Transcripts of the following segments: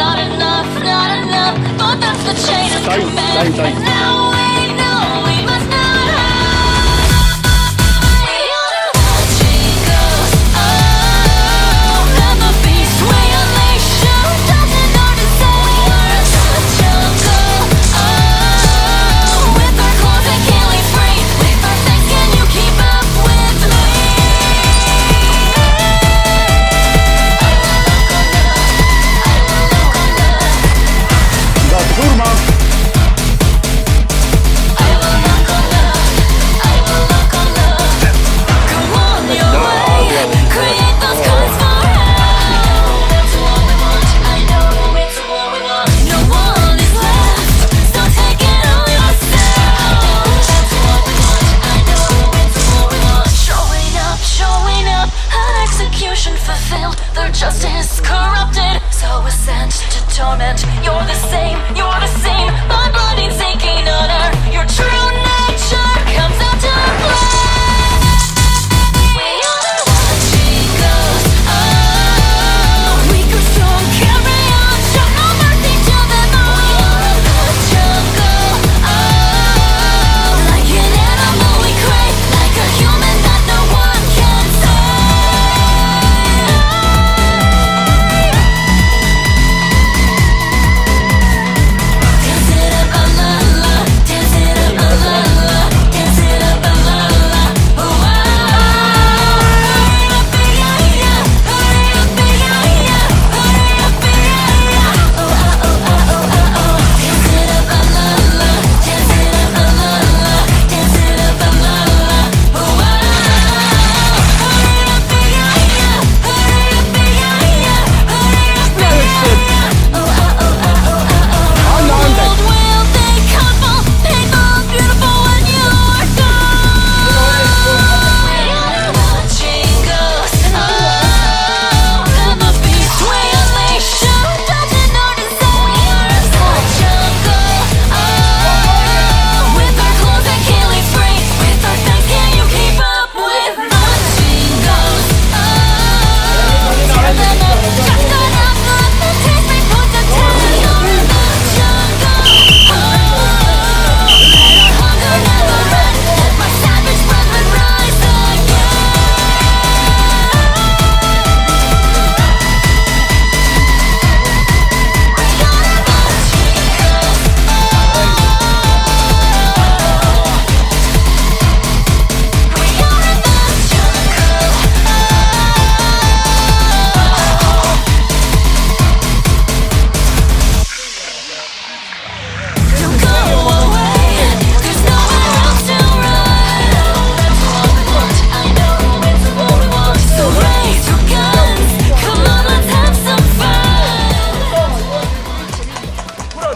not enough, not enough. But that's the chain of command. And now we know we must not have. We honor watching us. Oh, and the beast we unleash doesn't know to say. We are the jungle. Oh, with our claws and can't leave free. With our things, can you keep up with me? Justice corrupted, so we're sent to torment. You're the same, my bloody sinking under. Your true nature comes out to play. We are watching us. Oh, weak or strong, carry on. Show no mercy to them all. We are the jungle. Oh, like an animal we crave, like a human that no one can save.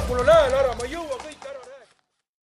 Por lo nada,